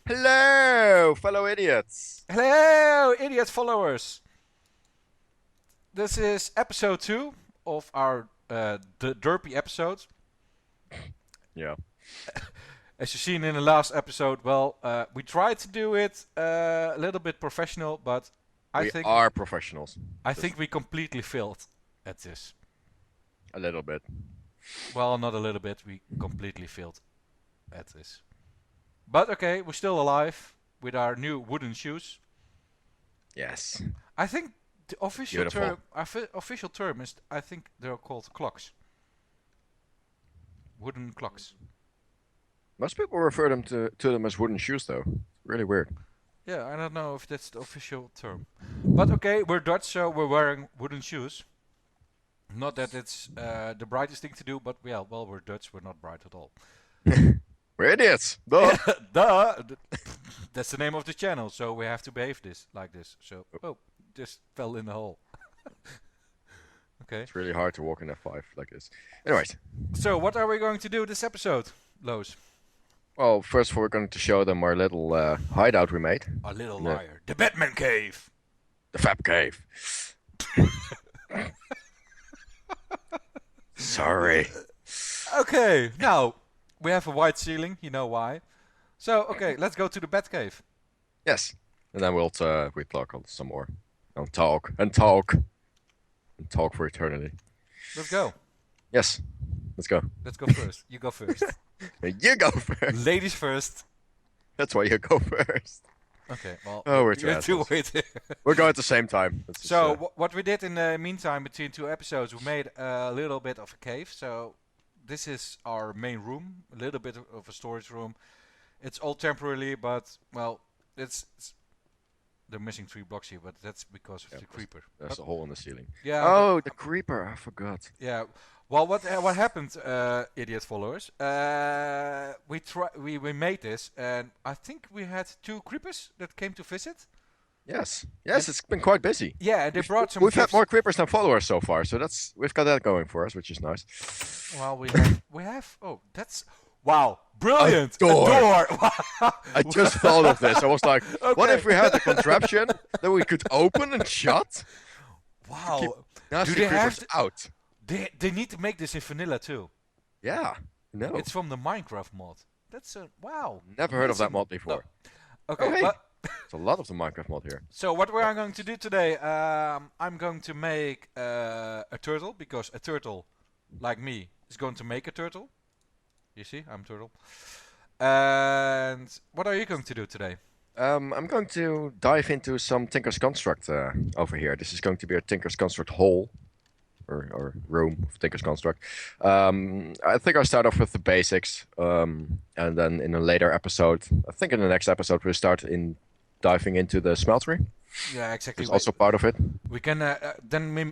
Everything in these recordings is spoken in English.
Hello, fellow idiots. Hello, idiot followers. This is episode 2 of our the Derpy episode. Yeah. As you've seen in the last episode, we tried to do it a little bit professional, but we are professionals. I think we completely failed at this. A little bit. Well, not a little bit. We completely failed at this. But okay, we're still alive with our new wooden shoes. Yes. I think the official term is, I think they're called clocks. Wooden clocks. Most people refer to them as wooden shoes, though. Really weird. Yeah, I don't know if that's the official term. But okay, we're Dutch, so we're wearing wooden shoes. Not that it's the brightest thing to do, but we're Dutch, we're not bright at all. We're idiots! Duh! Duh! That's the name of the channel, so we have to behave like this. So, just fell in the hole. Okay. It's really hard to walk in F5 like this. Anyways. So, what are we going to do this episode, Loos? Well, first of all, we're going to show them our little hideout we made. Our little liar. The Batman Cave! The Fab Cave. Sorry. Okay, now, we have a white ceiling, you know why. So, okay, let's go to the Batcave. Yes. And then we'll talk some more. And talk. And talk. And talk for eternity. Let's go. Yes. Let's go. Let's go first. You go first. You go first. Ladies first. That's why you go first. Okay, well, we're we're going at the same time. What we did in the meantime between two episodes, we made a little bit of a cave. So this is our main room, a little bit of a storage room. It's all temporarily, but well, it's they're missing 3 blocks here, but that's because of the creeper. There's a hole in the ceiling. Yeah. Oh, the creeper! I forgot. Yeah. Well, what happened, idiot followers? We made this, and I think we had 2 creepers that came to visit. Yes, it's been quite busy. Yeah, they brought some. We've had more creepers than followers so far, so we've got that going for us, which is nice. Well, we have. Oh, that's wow, brilliant! A door. I just thought of this. I was like, what if we had a contraption that we could open and shut? Wow. To keep nasty creepers out. They need to make this in vanilla too. Yeah, no. It's from the Minecraft mod. That's wow. Never heard of that mod before. No. Okay, but there's a lot of the Minecraft mod here. So what we are going to do today, I'm going to make a turtle, because a turtle, like me, is going to make a turtle. You see, I'm a turtle. And what are you going to do today? I'm going to dive into some TinkersConstruct over here. This is going to be a TinkersConstruct hole. Or room of TinkersConstruct. I think I'll start off with the basics, and then in a later episode, I think in the next episode, we'll start diving into the smeltery. Yeah, exactly. It's also part of it. We can and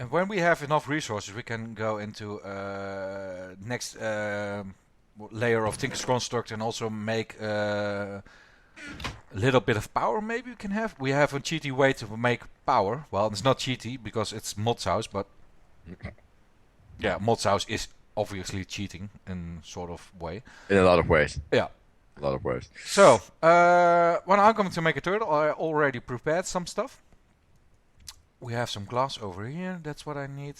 when we have enough resources, we can go into next layer of TinkersConstruct and also make a little bit of power. Maybe we can have. We have a cheaty way to make power. Well, it's not cheaty because it's Mod's house, but yeah, Mod's house is obviously cheating in sort of way. In a lot of ways. Yeah. A lot of ways. So, when I'm going to make a turtle, I already prepared some stuff. We have some glass over here. That's what I need.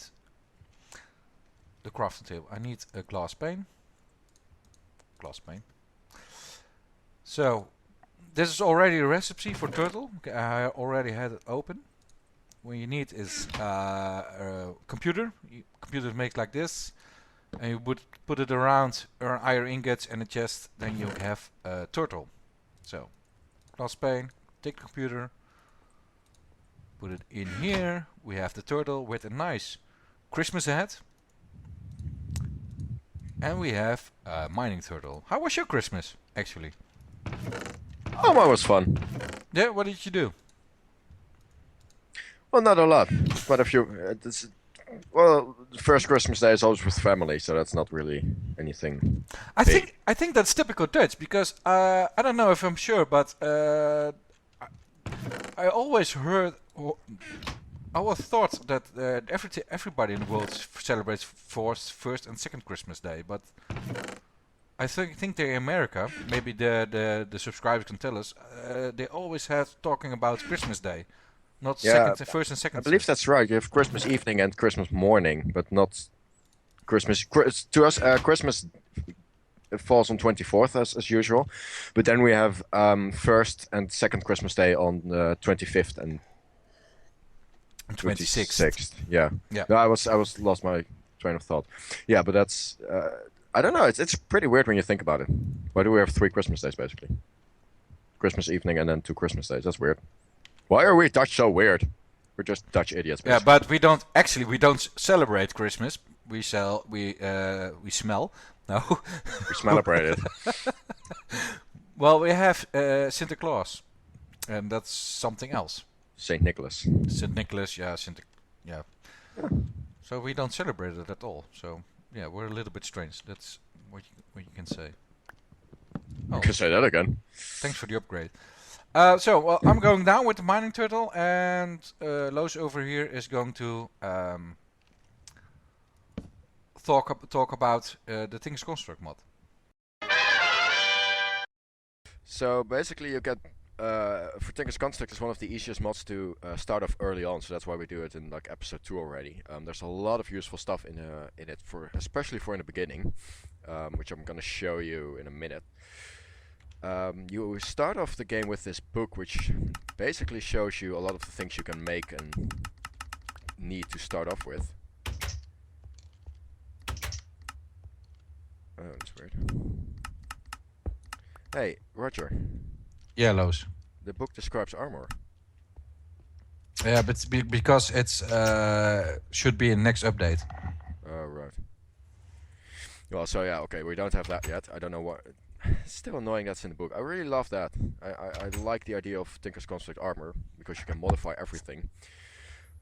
The crafting table. I need a glass pane. Glass pane. So, this is already a recipe for turtle. Okay, I already had it open. What you need is a computer. Computers make like this. And you would put it around iron ingots and a chest. Then you have a turtle. So, glass pane. Take the computer. Put it in here. We have the turtle with a nice Christmas hat. And we have a mining turtle. How was your Christmas, actually? Oh, mine was fun. Yeah, what did you do? Well, not a lot. Quite a few. Well, the first Christmas Day is always with family, so that's not really anything. I think that's typical Dutch, because I don't know if I'm sure, but I always heard I would thought that everybody in the world celebrates first and second Christmas Day, but I think they're in America. Maybe the subscribers can tell us. They always have talking about Christmas Day, not Yeah, first and I second. believe that's right. You have Christmas evening and Christmas morning, but not Christmas. To us, Christmas falls on 24th as usual, but then we have first and second Christmas Day on 25th and 26th. Yeah. Yeah. No, I was lost my train of thought. Yeah, but that's I don't know. It's pretty weird when you think about it. Why do we have 3 Christmas days basically? Christmas evening and then 2 Christmas days. That's weird. Why are we Dutch so weird? We're just Dutch idiots. Yeah, Basically. but we don't celebrate Christmas. We smell. No. We celebrate it. Well, we have Santa Claus, and that's something else. Saint Nicholas. Saint Nicholas, yeah, yeah. So we don't celebrate it at all. So yeah, we're a little bit strange. That's what you can say. You can say that again. Thanks for the upgrade. So I'm going down with the mining turtle, and Loos over here is going to talk about the TinkersConstruct mod. So basically, you get for TinkersConstruct is one of the easiest mods to start off early on. So that's why we do it in like episode 2 already. There's a lot of useful stuff in it especially for in the beginning, which I'm gonna show you in a minute. You start off the game with this book, which basically shows you a lot of the things you can make and need to start off with. Oh, that's weird. Hey, Roger. Yeah, Loos. The book describes armor. Yeah, but because it's should be in next update. Oh, right. Well, so yeah, okay, we don't have that yet. I don't know what... It's still annoying that's in the book. I really love that. I like the idea of TinkersConstruct armor, because you can modify everything.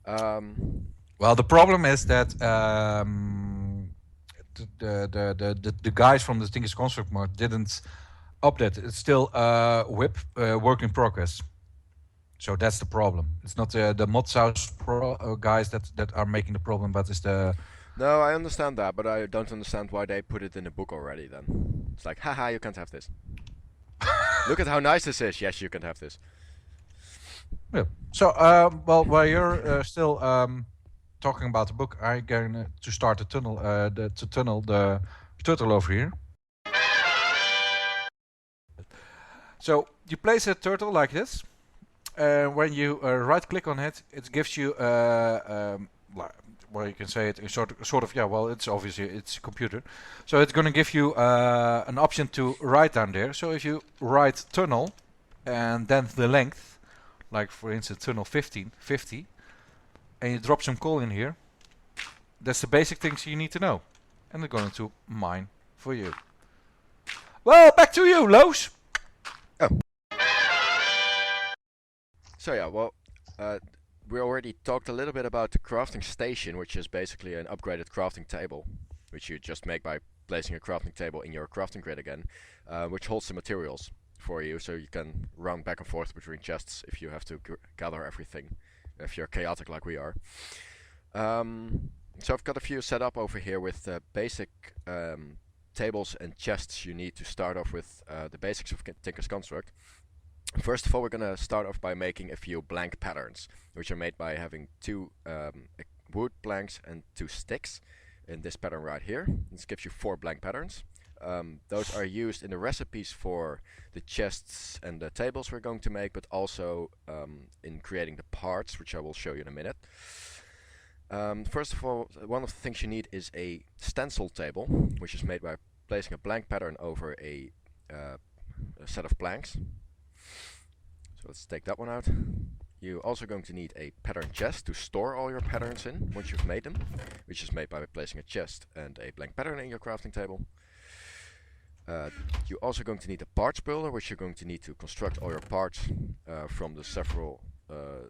Well, the problem is that the guys from the TinkersConstruct mod didn't update. It's still WIP, work in progress. So that's the problem. It's not the mod house guys that are making the problem, but it's the... No, I understand that, but I don't understand why they put it in the book already then. It's like, haha, you can't have this. Look at how nice this is. Yes, you can have this. Yeah. So, well, while you're still talking about the book, I'm going to start to tunnel the turtle over here. So you place a turtle like this. When you right-click on it, it gives you well, you can say it in sort of, yeah, well, it's obviously, it's a computer. So it's going to give you an option to write down there. So if you write tunnel and then the length, like for instance tunnel 50, and you drop some coal in here, that's the basic things you need to know. And they're going to mine for you. Well, back to you, Loos. Oh. So yeah, well, we already talked a little bit about the crafting station, which is basically an upgraded crafting table, which you just make by placing a crafting table in your crafting grid again, which holds the materials for you, so you can run back and forth between chests if you have to gather everything, if you're chaotic like we are. So I've got a few set up over here with basic tables and chests you need to start off with the basics of TinkersConstruct. First of all, we're gonna start off by making a few blank patterns, which are made by having 2 wood planks and 2 sticks in this pattern right here. This gives you 4 blank patterns. Those are used in the recipes for the chests and the tables we're going to make, but also in creating the parts, which I will show you in a minute. First of all, one of the things you need is a stencil table, which is made by placing a blank pattern over a set of blanks. So let's take that one out. You're also going to need a pattern chest to store all your patterns in once you've made them, which is made by placing a chest and a blank pattern in your crafting table. You're also going to need a parts builder, which you're going to need to construct all your parts from the several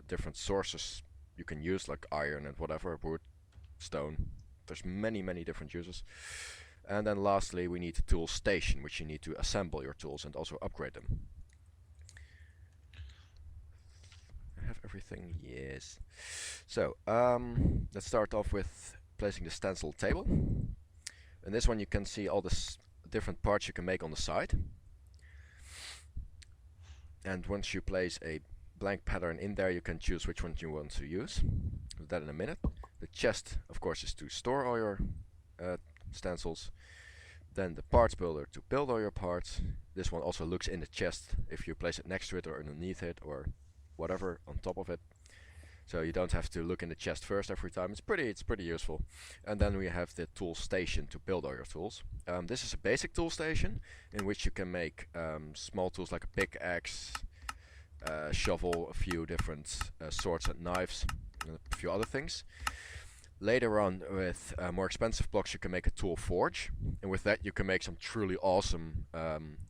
different sources you can use, like iron and whatever, wood, stone. There's many different uses. And then lastly, we need a tool station, which you need to assemble your tools and also upgrade them. have everything? Yes. So, let's start off with placing the stencil table. In this one you can see all the different parts you can make on the side. And once you place a blank pattern in there, you can choose which one you want to use. We'll do that in a minute. The chest, of course, is to store all your stencils. Then the parts builder to build all your parts. This one also looks in the chest if you place it next to it or underneath it or whatever on top of it. So you don't have to look in the chest first every time. It's pretty useful. And then we have the tool station to build all your tools. This is a basic tool station in which you can make small tools like a pickaxe, shovel, a few different swords and knives, and a few other things. Later on, with more expensive blocks, you can make a tool forge, and with that you can make some truly awesome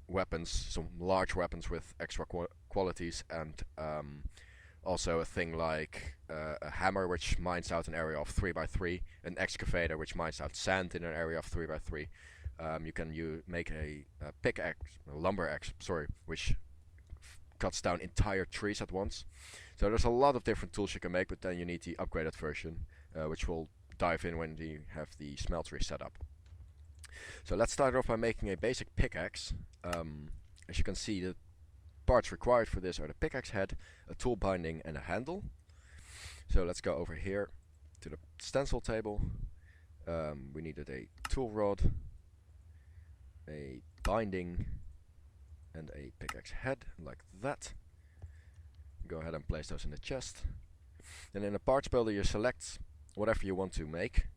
weapons, some large weapons with extra qualities, and also a thing like a hammer which mines out an area of 3x3, an excavator which mines out sand in an area of 3x3. You can make a pickaxe, a lumber axe, sorry, which cuts down entire trees at once. So there's a lot of different tools you can make, but then you need the upgraded version, which we'll dive in when we have the smeltery set up. So let's start off by making a basic pickaxe. As you can see, the parts required for this are the pickaxe head, a tool binding, and a handle. So let's go over here to the stencil table. We needed a tool rod, a binding, and a pickaxe head, like that. Go ahead and place those in the chest. And in the parts builder you select whatever you want to make,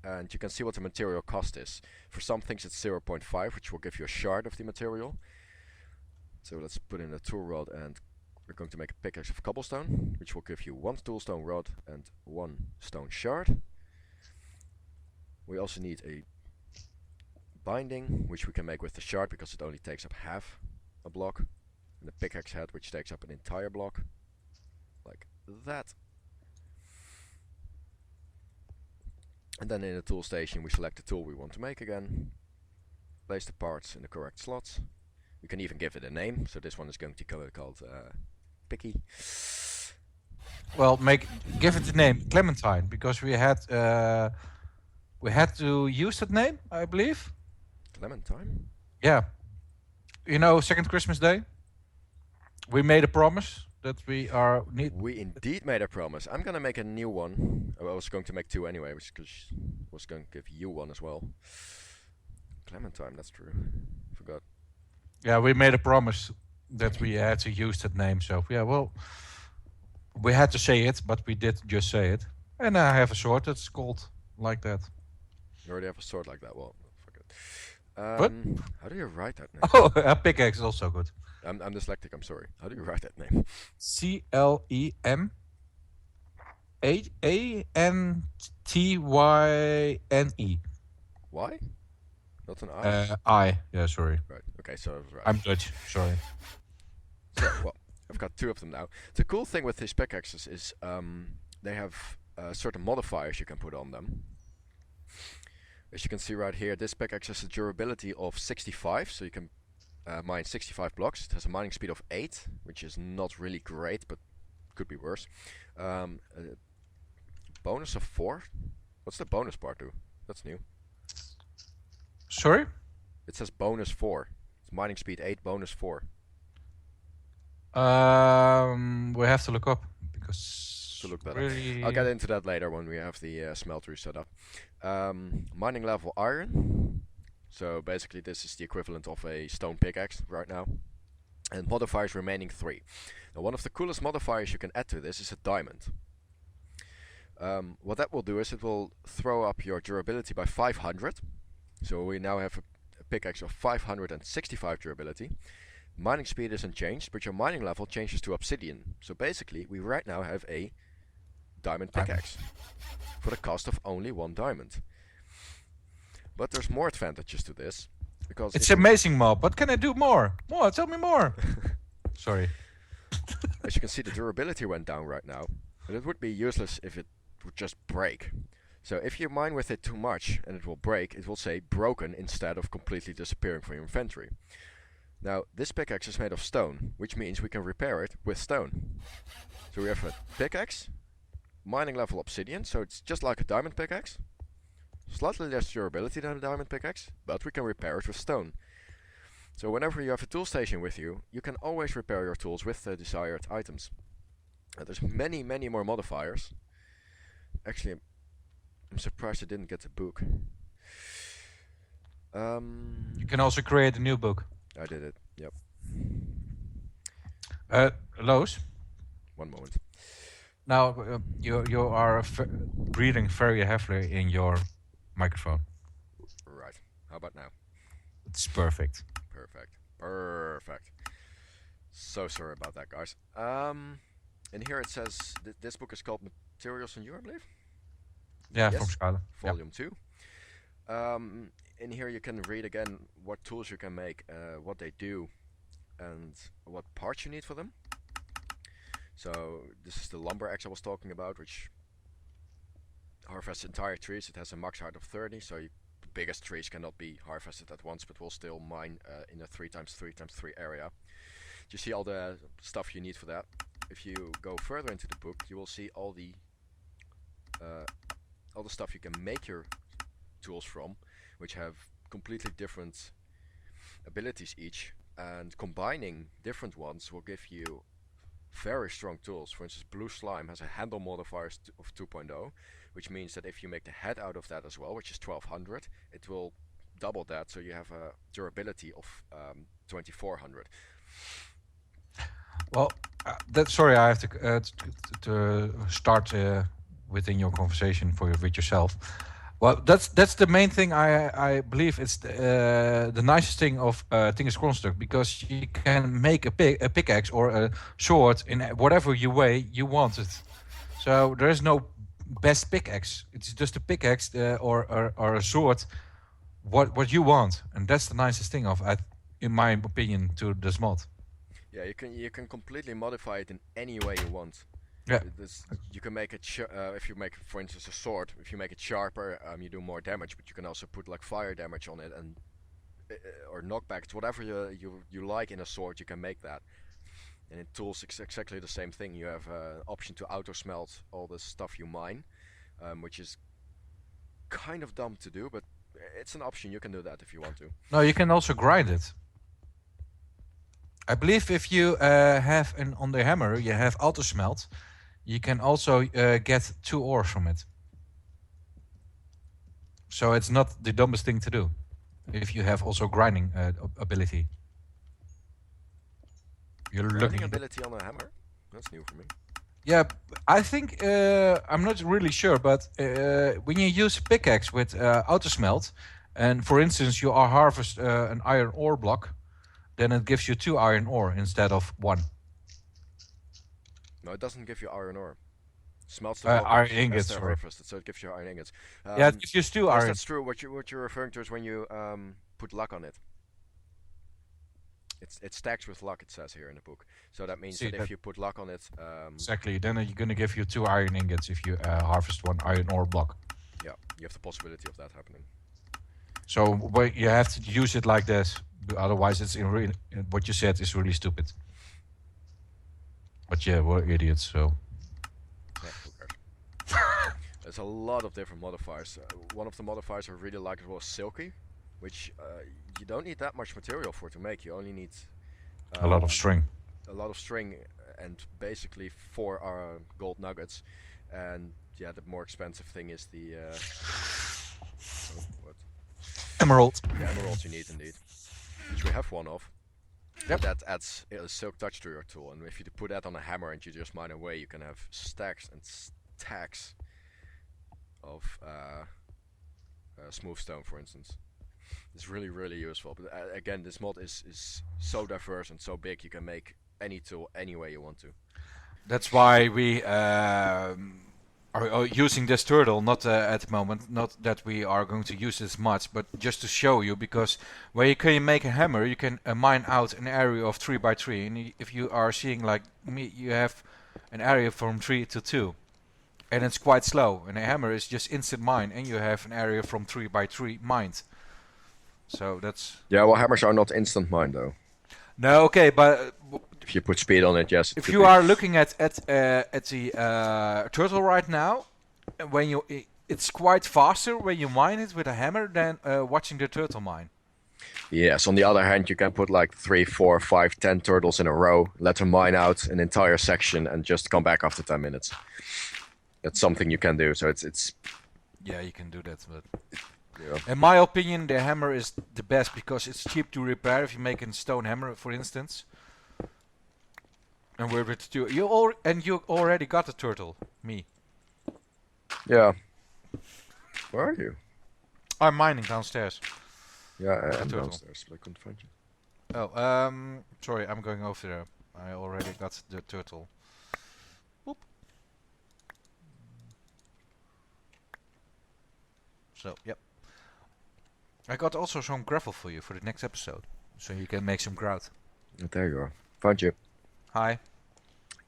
and you can see what the material cost is. For some things it's 0.5, which will give you a shard of the material. So let's put in a tool rod, and we're going to make a pickaxe of cobblestone, which will give you 1 toolstone rod and 1 stone shard. We also need a binding, which we can make with the shard because it only takes up half a block, and a pickaxe head, which takes up an entire block, like that. And then in the tool station we select the tool we want to make again, place the parts in the correct slots. You can even give it a name, so this one is going to be called Picky. Well, give it the name Clementine, because we had to use that name, I believe. Clementine? Yeah. You know, second Christmas Day, we made a promise that we indeed made a promise. I'm gonna make a new one. I was going to make 2 anyway, because I was going to give you one as well. Clementine, that's true. Forgot. Yeah, we made a promise that we had to use that name. So yeah, well, we had to say it, but we did just say it. And I have a sword that's called like that. You already have a sword like that? Well, fuck it. What? How do you write that name? Oh, a pickaxe is also good. I'm dyslexic, I'm sorry. How do you write that name? Clementyne. Why? Not an I? I. Yeah, sorry. Right, okay, so I was right. I'm Dutch, sorry. So, well, I've got 2 of them now. The cool thing with these pickaxes is they have certain modifiers you can put on them. As you can see right here, this pickaxe has a durability of 65, so you can mine 65 blocks. It has a mining speed of 8, which is not really great, but could be worse. A bonus of 4? What's the bonus part do? That's new. Sorry? It says bonus 4. It's mining speed 8, bonus 4. We have to look up, because To look that really... up. I'll get into that later when we have the smeltery set up. Mining level iron. So basically this is the equivalent of a stone pickaxe right now. And modifiers remaining 3. Now one of the coolest modifiers you can add to this is a diamond. What that will do is it will throw up your durability by 500. So we now have a pickaxe of 565 durability. Mining speed isn't changed, but your mining level changes to obsidian. So basically we right now have a diamond pickaxe for the cost of only 1 diamond. But there's more advantages to this, because it's amazing, mob. What can I do more? More, tell me more. Sorry. As you can see, the durability went down right now, and it would be useless if it would just break. So if you mine with it too much and it will break, it will say broken instead of completely disappearing from your inventory. Now this pickaxe is made of stone, which means we can repair it with stone. So we have a pickaxe, mining level obsidian, so it's just like a diamond pickaxe. Slightly less durability than a diamond pickaxe, but we can repair it with stone. So whenever you have a tool station with you, you can always repair your tools with the desired items. There's many, many more modifiers. Actually, I'm surprised I didn't get the book. You can also create a new book. I did it, yep. Loos, One moment. now you are breathing very heavily in your microphone. Right, how about now? It's perfect. Perfect. So sorry about that, guys. And here it says this book is called Materials and You, I believe. Yeah, Yes, from Scala. Volume 2. In here you can read again what tools you can make, what they do, and what parts you need for them. So this is the lumber axe I was talking about, which harvests entire trees. It has a max height of 30, so the biggest trees cannot be harvested at once, but will still mine in a 3x3x3 area. You see all the stuff you need for that. If you go further into the book, you will see all the stuff you can make your tools from, which have completely different abilities each, and combining different ones will give you very strong tools. For instance, blue slime has a handle modifier of 2.0, which means that if you make the head out of that as well, which is 1200, it will double that, so you have a durability of 2400. Well, sorry, I have to start within your conversation with yourself. Well, that's the main thing. I believe it's the nicest thing of TinkersConstruct, because you can make a pickaxe or a sword in whatever way you want it. So there is no best pickaxe. It's just a pickaxe or a sword, what you want, and that's the nicest thing of, in my opinion, to this mod. Yeah, you can completely modify it in any way you want. Yeah. You can make it if you make, for instance, a sword. If you make it sharper, you do more damage, but you can also put like fire damage on it and or knockbacks, whatever you like in a sword, you can make that. And in tools, it's exactly the same thing. You have an option to auto smelt all the stuff you mine, which is kind of dumb to do, but it's an option. You can do that if you want to. No, you can also grind it. I believe if you have on the hammer, you have auto smelt, you can also get 2 ores from it. So it's not the dumbest thing to do if you have also grinding ability. You're grinding ability on a hammer? That's new for me. Yeah, I think I'm not really sure, but when you use pickaxe with auto smelt, and for instance you are harvest an iron ore block, then it gives you 2 iron ore instead of 1. No, it doesn't give you iron ore. Smelts the iron ingots, they're harvested, so it gives you iron ingots. Yeah, it gives you 2 iron. That's true. What you're referring to is when you put luck on it. It stacks with luck, it says here in the book. So that means that if you put luck on it... exactly, then you're going to give you 2 iron ingots if you harvest 1 iron ore block. Yeah, you have the possibility of that happening. So you have to use it like this, otherwise it's what you said is really stupid. But yeah, we're idiots, so... Yeah, who cares? There's a lot of different modifiers. One of the modifiers I really like was Silky, which you don't need that much material for to make. You only need a lot of string. A lot of string and basically 4 gold nuggets. And yeah, the more expensive thing is the what? Emerald. Yeah, emeralds you need indeed, which we have one of. Yep. That adds a silk touch to your tool, and if you put that on a hammer and you just mine away, you can have stacks and stacks of smooth stone, for instance. It's really, really useful. But again, this mod is so diverse and so big, you can make any tool any way you want to. That's why we are using this turtle, not at the moment, not that we are going to use this much, but just to show you, because where you can make a hammer, you can mine out an area of 3x3, and if you are seeing like me, you have an area from 3 to 2, and it's quite slow, and a hammer is just instant mine, and you have an area from 3x3 mined. So that's... Yeah, well, hammers are not instant mine though. No, okay, but If you put speed on it, yes. If you are looking at the turtle right now, when it's quite faster when you mine it with a hammer than watching the turtle mine. Yes, on the other hand, you can put like 3, 4, 5, 10 turtles in a row, let them mine out an entire section, and just come back after 10 minutes. That's something you can do. So it's. Yeah, you can do that, but Yeah. in my opinion, the hammer is the best because it's cheap to repair. If you make a stone hammer, for instance, and with it too, you already got the turtle. Me. Yeah. Where are you? I'm mining downstairs. Yeah, I'm turtle. downstairs, but I couldn't find you. Oh, sorry, I'm going over there. I already got the turtle. Whoop. So, yep. I got also some gravel for you for the next episode, so you can make some grout. There you are. Found you. Hi.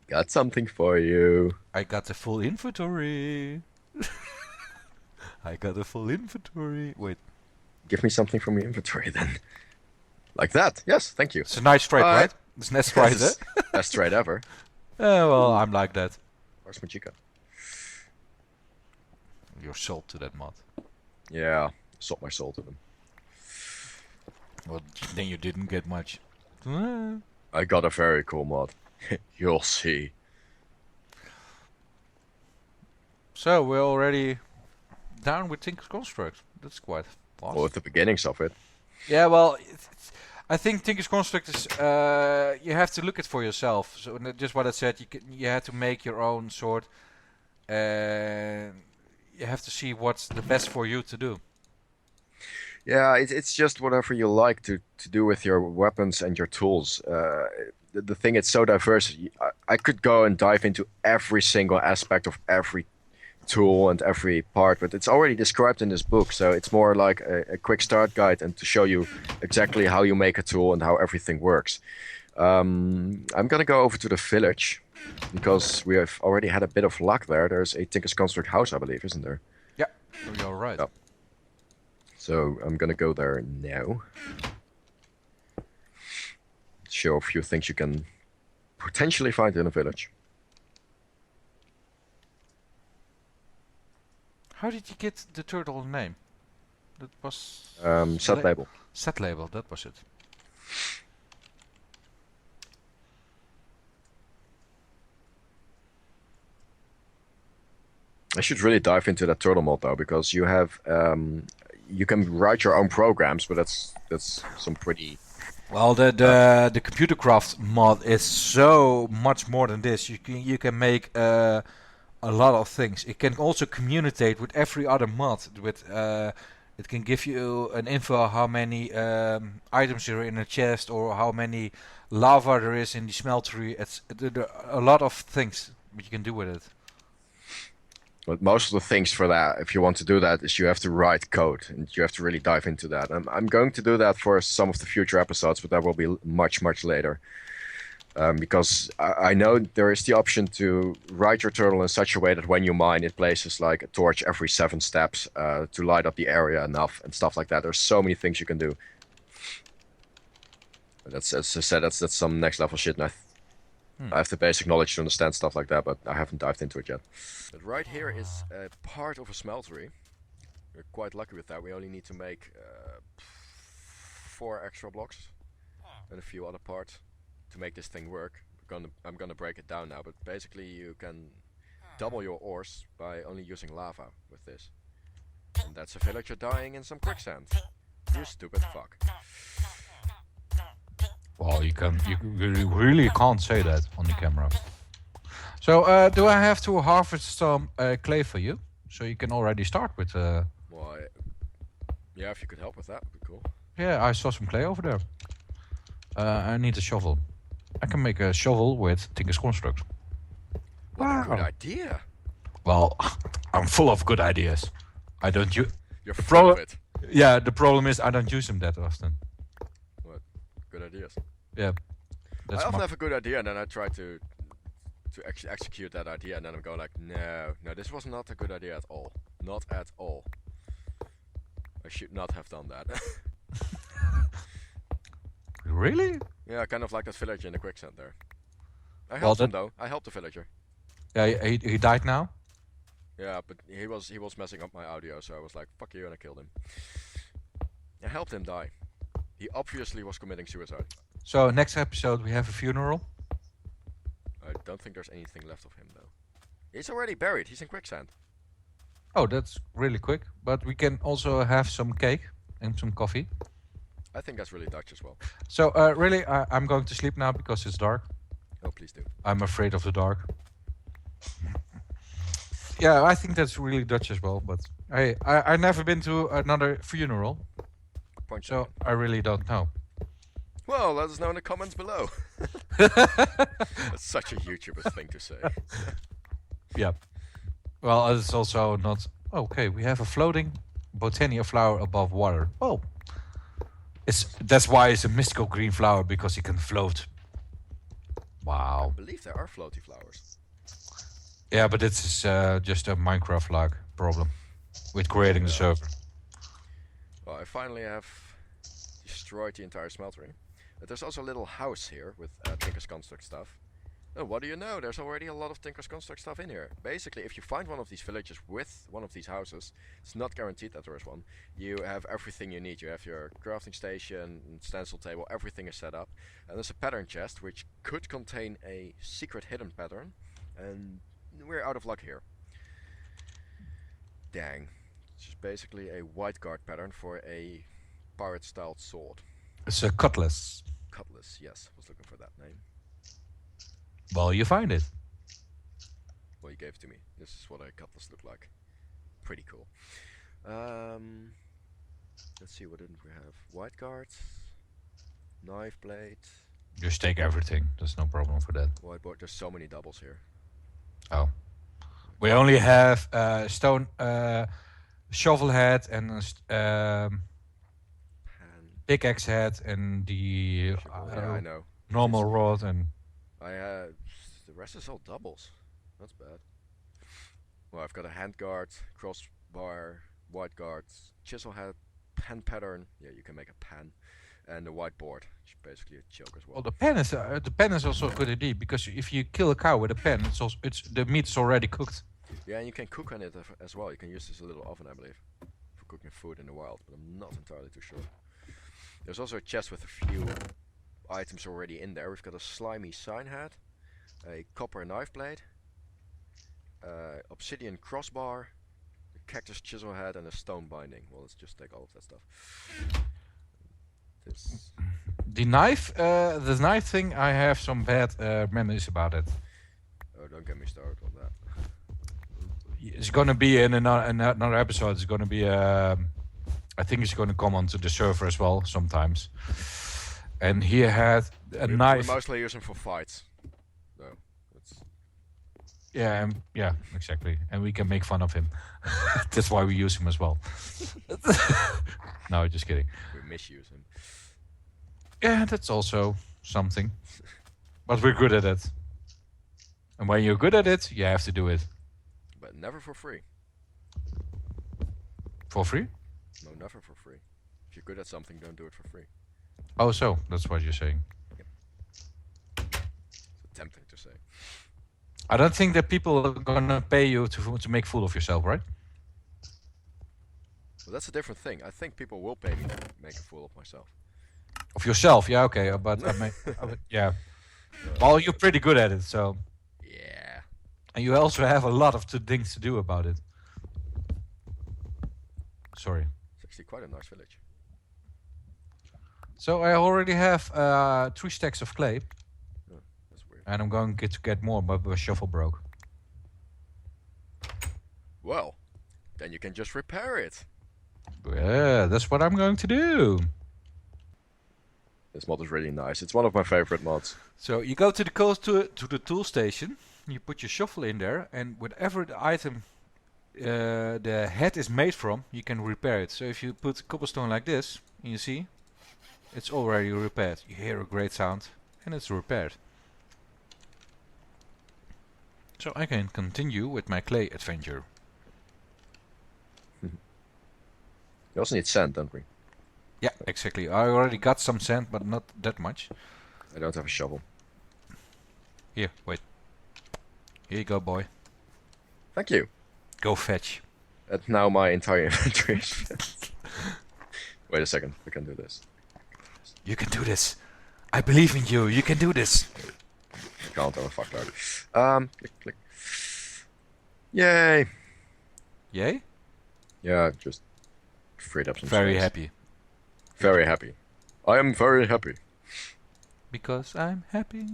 Got something for you. I got the full inventory. I got a full inventory. Wait. Give me something from your inventory then. Like that. Yes, thank you. It's a nice trade, right? It's a nice trade, eh? Best trade ever. Well, I'm like that. Where's my chica? You're sold to that mod. Yeah, sold my soul to them. Well, then you didn't get much. I got a very cool mod. You'll see. So, we're already down with TinkersConstruct. That's quite fast. Or at the beginnings of it. Yeah, well, I think TinkersConstruct is you have to look it for yourself. So just what I said, you have to make your own sword, and you have to see what's the best for you to do. Yeah, it's just whatever you like to do with your weapons and your tools. The thing, it's so diverse. I could go and dive into every single aspect of every tool and every part, but it's already described in this book, so it's more like a quick start guide and to show you exactly how you make a tool and how everything works. I'm gonna go over to the village because we have already had a bit of luck there. There's a TinkersConstruct house, I believe, isn't there? Yeah, you're right. Yep. So I'm gonna go there now. Show a few things you can potentially find in a village. How did you get the turtle name? That was Set label. Set label. That was it. I should really dive into that turtle mod though, because you have you can write your own programs, but that's some pretty. Well, the Computercraft mod is so much more than this. You can make a lot of things. It can also communicate with every other mod. It can give you an info how many items there are in a chest or how many lava there is in the smeltery. There are a lot of things that you can do with it. But most of the things for that, if you want to do that, is you have to write code and you have to really dive into that. I'm going to do that for some of the future episodes, but that will be much later. Because I know there is the option to write your turtle in such a way that when you mine, it places like a torch every 7 steps to light up the area enough and stuff like that. There's so many things you can do. But that's, as I said, that's some next level shit, and I have the basic knowledge to understand stuff like that, but I haven't dived into it yet. But right here is a part of a smeltery. We're quite lucky with that. We only need to make 4 extra blocks and a few other parts to make this thing work. I'm gonna break it down now, but basically you can double your ores by only using lava with this. And that's a villager dying in some quicksand. You stupid fuck. Well, you really can't say that on the camera. So, do I have to harvest some clay for you? So you can already start with... Well, yeah, if you could help with that, would be cool. Yeah, I saw some clay over there. I need a shovel. I can make a shovel with TinkersConstruct. What a good idea! Well, I'm full of good ideas. I don't use... You're full of it. Yeah, the problem is I don't use them that often. What? Good ideas? Yeah. I often have a good idea and then I try to execute that idea and then I'm going like, no, this was not a good idea at all. Not at all. I should not have done that. Really? Yeah, kind of like that village in the quicksand there. I Well, helped him though. I helped the villager. yeah, he died now. Yeah, but he was messing up my audio, so I was like, fuck you, and I killed him. I helped him die. He obviously was committing suicide. So next episode we have a funeral. I don't think there's anything left of him though. He's already buried. He's in quicksand. Oh, that's really quick. But we can also have some cake and some coffee. I think that's really Dutch as well. So really, I'm going to sleep now because it's dark. Oh, please do. I'm afraid of the dark. Yeah, I think that's really Dutch as well. But I've never been to another funeral, Point so taken. I really don't know. Well, let us know in the comments below. That's such a YouTuber thing to say. Yeah. Well, it's also not... Okay, we have a floating botania flower above water. Oh. That's why it's a mystical green flower, because it can float. Wow. I believe there are floaty flowers. Yeah, but it's just a Minecraft-like problem with creating the server. Well, I finally have destroyed the entire smeltery. But there's also a little house here with TinkersConstruct stuff. Oh, what do you know? There's already a lot of TinkersConstruct stuff in here. Basically, if you find one of these villages with one of these houses, it's not guaranteed that there is one. You have everything you need. You have your crafting station, stencil table, everything is set up. And there's a pattern chest which could contain a secret hidden pattern. And we're out of luck here. Dang. It's just basically a white guard pattern for a pirate-styled sword. It's a cutlass. Cutlass, yes. Was looking for that name. Well, you find it. Well, you gave it to me. This is what a cutlass looked like. Pretty cool. Let's see, what didn't we have? White guard, knife blade, Just take everything. There's no problem for that. whiteboard. There's so many doubles here. Oh. We only have stone shovel head and Pan. pickaxe head and the Yeah, I know. normal rod and... The rest is all doubles. That's bad. Well, I've got a hand guard, crossbar, white guard, chisel head, pen pattern. Yeah, you can make a pen, and a whiteboard, which is basically a choke as well. Well, the pen is also a good idea, because if you kill a cow with a pen, the meat is already cooked. Yeah, and you can cook on it as well. You can use this as a little oven, I believe, for cooking food in the wild, but I'm not entirely too sure. There's also a chest with a few items already in there. We've got a slimy sign head, a copper knife blade, obsidian crossbar, a cactus chisel head, and a stone binding. Well, let's just take all of that stuff. The knife thing, I have some bad memories about it. Oh, don't get me started on that. It's gonna be in another episode. It's gonna be I think it's gonna come onto the server as well sometimes. And he had a knife. We mostly use them for fights. So, that's... Yeah, yeah, exactly. And we can make fun of him. That's why we use him as well. No, just kidding. We misuse him. Yeah, that's also something. But we're good at it. And when you're good at it, you have to do it. But never for free. For free? No, never for free. If you're good at something, don't do it for free. Oh, so that's what you're saying. Yep. It's tempting to say. I don't think that people are gonna pay you to make fool of yourself, right? Well, that's a different thing. I think people will pay me to make a fool of myself. Of yourself, yeah, okay, but yeah. Well, you're pretty good at it, so. Yeah. And you also have a lot of things to do about it. Sorry. It's actually quite a nice village. So I already have 3 stacks of clay. Oh, that's weird. And I'm going to get more, but my shovel broke. Well, then you can just repair it. Yeah, that's what I'm going to do. This mod is really nice. It's one of my favorite mods. So you go to the tool station, you put your shovel in there, and whatever the item the head is made from, you can repair it. So if you put cobblestone like this, you see, it's already repaired. You hear a great sound, and it's repaired. So I can continue with my clay adventure. We also need sand, don't we? Yeah, exactly. I already got some sand, but not that much. I don't have a shovel. Here, wait. Here you go, boy. Thank you. Go fetch. And now my entire inventory is filled. Wait a second, we can do this. You can do this. I believe in you. You can do this. I can't, I'm a fuckload. Click. Yay! Yay? Yeah, just freed up some Very space. happy. Very happy. I am very happy. Because I'm happy.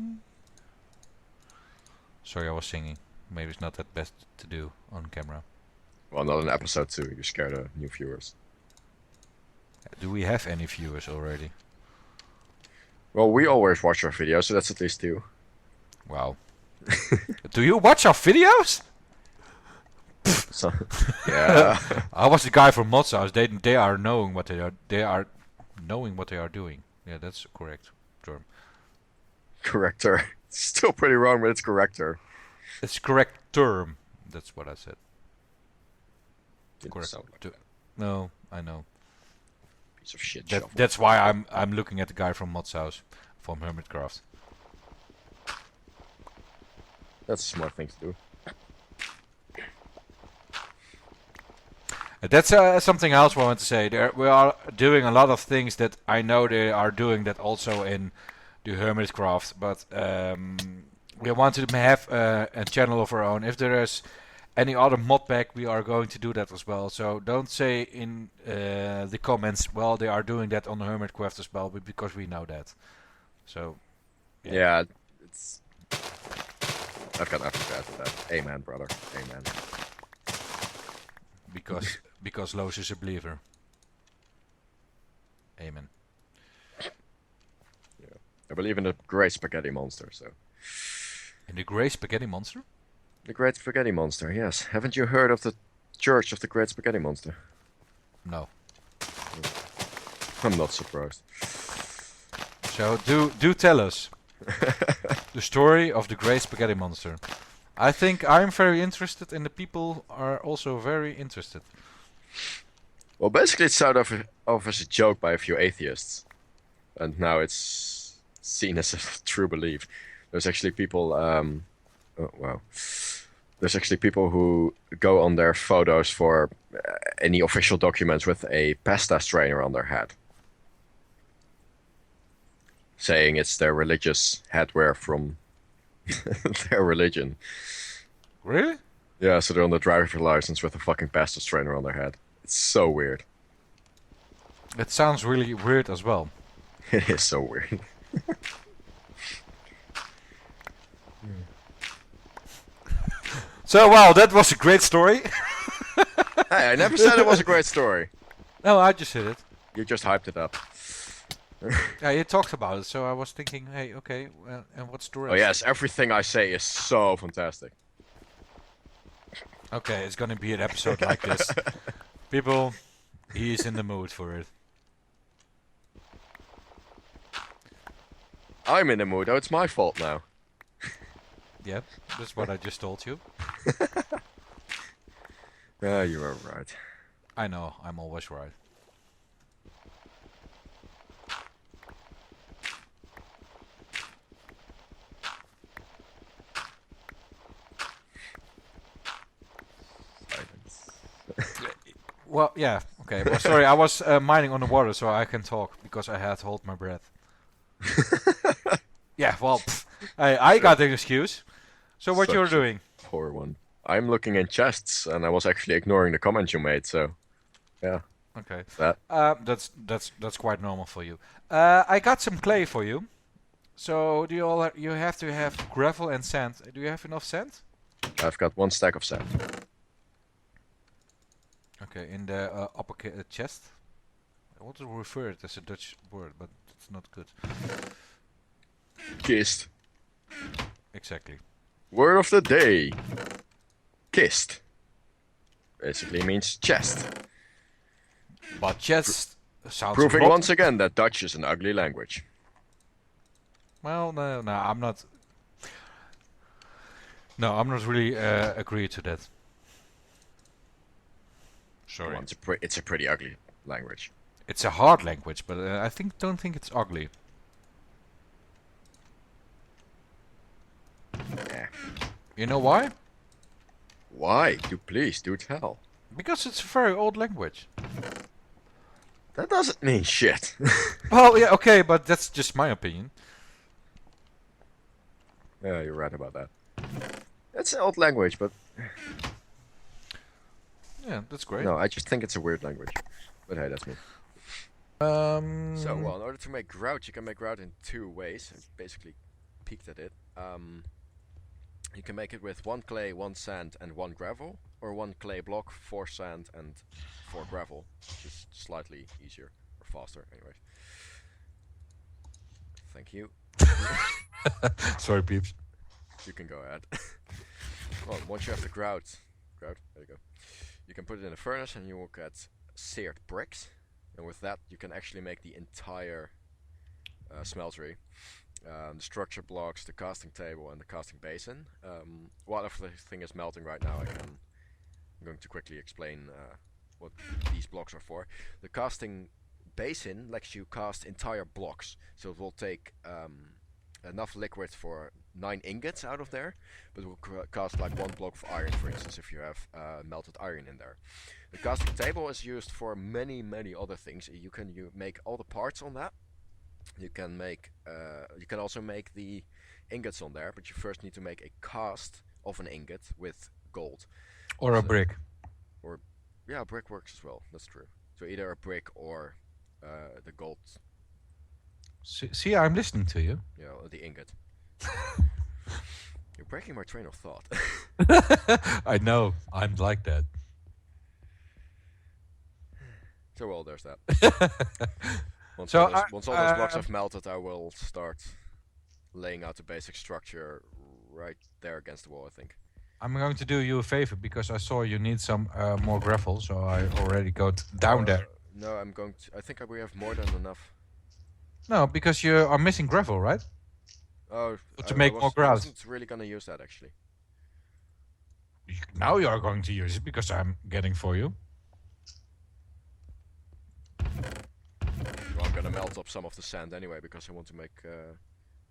Sorry, I was singing. Maybe it's not that best to do on camera. Well, not in episode 2, you scare the new viewers. Do we have any viewers already? Well, we always watch our videos, so that's at least 2. Wow. Do you watch our videos? So, yeah. I was the guy from Mods House. They are knowing what they are. They are knowing what they are doing. Yeah, that's a correct term. Corrector. It's still pretty wrong, but it's corrector. It's correct term. That's what I said. Didn't Correct. sound like that. No, I know. Piece of shit shovel. That's why I'm looking at the guy from Mods House, from Hermitcraft. That's a smart thing to do. That's something else I want to say. We are doing a lot of things that I know they are doing that also in the Hermitcraft, but we want to have a channel of our own. If there is any other mod pack, we are going to do that as well. So don't say in the comments, well, they are doing that on the Hermitcraft as well, but because we know that. So Yeah, it's... I've got nothing to add to that. Amen, brother. Amen. Because Loos is a believer. Amen. Yeah. I believe in the Great Spaghetti Monster, so... In the Grey Spaghetti Monster? The Great Spaghetti Monster, yes. Haven't you heard of the Church of the Great Spaghetti Monster? No. I'm not surprised. So do tell us the story of the Grey Spaghetti Monster. I think I'm very interested, and the people are also very interested. Well, basically it started off as a joke by a few atheists. And now it's seen as a true belief. There's actually people, oh, wow. There's actually people who go on their photos for any official documents with a pasta strainer on their head. Saying it's their religious headwear from their religion. Really? Yeah, so they're on the driver's license with a fucking pasta strainer on their head. It's so weird. It sounds really weird as well. It is so weird. So wow, that was a great story. Hey, I never said it was a great story. No, I just said it. You just hyped it up. Yeah, you talked about it, so I was thinking, hey, okay, and what's the rest? Oh yes, everything I say is so fantastic. Okay, it's gonna be an episode like this. People, he is in the mood for it. I'm in the mood. Oh, it's my fault now. Yep, that's what I just told you. Yeah, you are right. I know, I'm always right. Well, yeah, okay. Well, sorry, I was mining on the water, so I can talk because I had to hold my breath. Yeah, well, I got an excuse. So what you're doing? Poor one. I'm looking in chests, and I was actually ignoring the comment you made. So, yeah. Okay. That. That's quite normal for you. I got some clay for you. So do you have to have gravel and sand? Do you have enough sand? I've got 1 stack of sand. Okay, in the upper chest. I want to refer it as a Dutch word, but it's not good. Kist. Exactly. Word of the day. Kist. Basically means chest. But chest sounds Proving not... once again that Dutch is an ugly language. Well, no, I'm not... No, I'm not really agree to that. Sorry. Well, it's a pretty ugly language. It's a hard language, but I don't think it's ugly. You know why? Why? Please do tell. Because it's a very old language. That doesn't mean shit. Well, yeah, okay, but that's just my opinion. Yeah, you're right about that. It's an old language, but Yeah, that's great. no, I just think it's a weird language. But hey, that's me. So, well, in order to make grout, you can make grout in two ways. I basically peeked at it. You can make it with 1 clay, 1 sand, and 1 gravel, or 1 clay block, 4 sand, and 4 gravel, which is slightly easier or faster. Anyways, thank you. Sorry, peeps. You can go ahead. Well, once you have the grout, there you go. You can put it in a furnace, and you will get seared bricks. And with that, you can actually make the entire smeltery. The structure blocks, the casting table, and the casting basin. While everything is melting right now, I'm going to quickly explain what these blocks are for. The casting basin lets you cast entire blocks, so it will take enough liquid for 9 ingots out of there, but it will cast like 1 block of iron, for instance, if you have melted iron in there. The casting table is used for many other things. You can make all the parts on that. You can make you can also make the ingots on there, but you first need to make a cast of an ingot with gold. Or a brick. Or yeah, a brick works as well. That's true. So either a brick or the gold. See, I'm listening to you. You know, the ingot. You're breaking my train of thought. I know. I'm like that. So well, there's that. Once So all those blocks have melted, I will start laying out the basic structure right there against the wall, I think. I'm going to do you a favor because I saw you need some more gravel, so I already got down there. No, I think we have more than enough. No, because you are missing gravel, right? Oh, To make more grout. I wasn't really gonna use that actually. Now you are going to use it because I'm getting for you. Well, I'm gonna melt up some of the sand anyway because I want to make.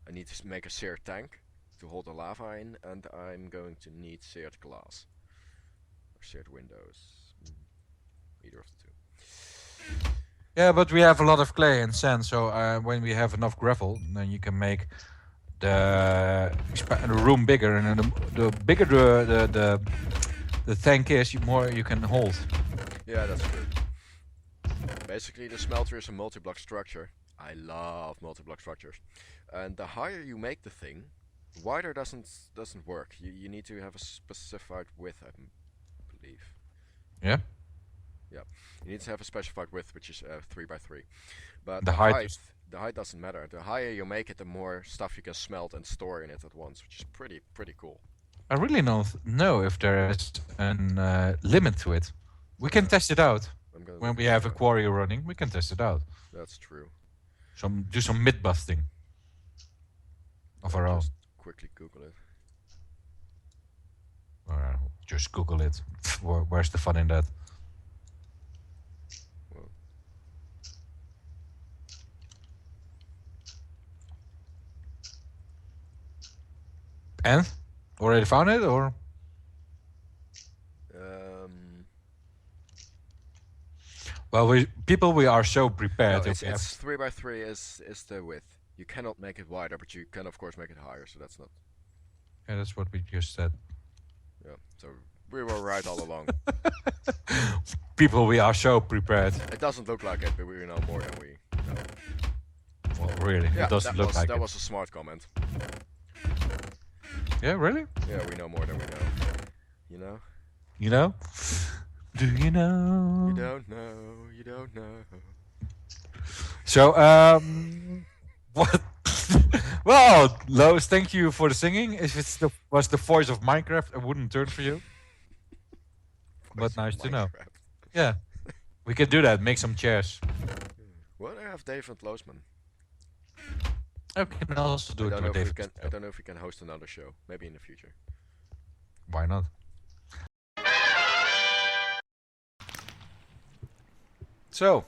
I need to make a seared tank to hold the lava in, and I'm going to need seared glass or seared windows. Either of the two. Yeah, but we have a lot of clay and sand, so when we have enough gravel, then you can make the room bigger, and the bigger the tank is, the more you can hold. Yeah, that's true. Basically, the smelter is a multi-block structure. I love multi-block structures, and the higher you make the thing, wider doesn't work. You need to have a specified width, I believe. Yeah. Yeah, you need to have a specified width, which is 3 by 3. But The height doesn't matter. The higher you make it, the more stuff you can smelt and store in it at once, which is pretty cool. I really don't know if there is a limit to it. We can test it out when we have a quarry running. We can test it out. That's true. Do some myth busting of our own. Just quickly Google it. Just Google it. Where's the fun in that? Well. And already found it, or? Well, we are so prepared. No, it's 3 by 3 is the width. You cannot make it wider, but you can of course make it higher. So that's not. Yeah, that's what we just said. Yeah, so we were right all along. People, we are so prepared. It doesn't look like it, but we know more than we know. Well, really, yeah, it doesn't look like it. That was a smart comment. Yeah, really? Yeah, we know more than we know. You know? You know? Do you know? You don't know. You don't know. So, what? Well, Lois, thank you for the singing. If it was the voice of Minecraft, I wouldn't turn for you. But nice to know. Yeah, we can do that. Make some chairs. Well, I have Dave and Loosman. I can also do it with Dave. I don't know if we can host another show. Maybe in the future. Why not? So,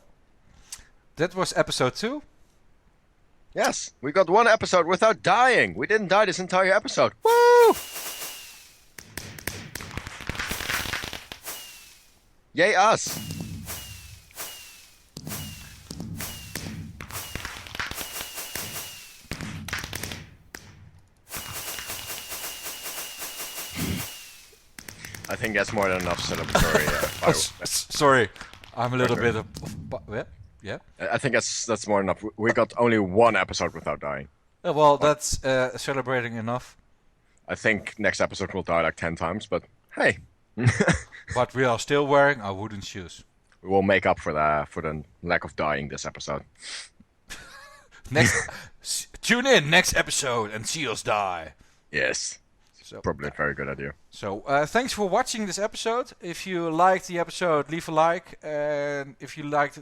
that was episode 2. Yes, we got 1 episode without dying. We didn't die this entire episode. Woo! Yay us! I think that's more than enough celebratory. Sorry, I'm a little bit of yeah. I think that's more than enough. We got only one episode without dying. Well, that's celebrating enough. I think next episode we'll die like 10 times, but hey. But we are still wearing our wooden shoes. We will make up for the lack of dying this episode. Tune in next episode and see us die. Yes. So, probably a very good idea. So thanks for watching this episode. If you liked the episode, leave a like. And if you liked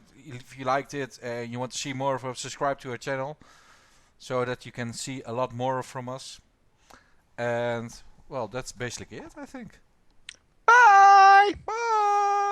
it and you want to see more of us, subscribe to our channel so that you can see a lot more from us. And well, that's basically it, I think. Bye! Bye!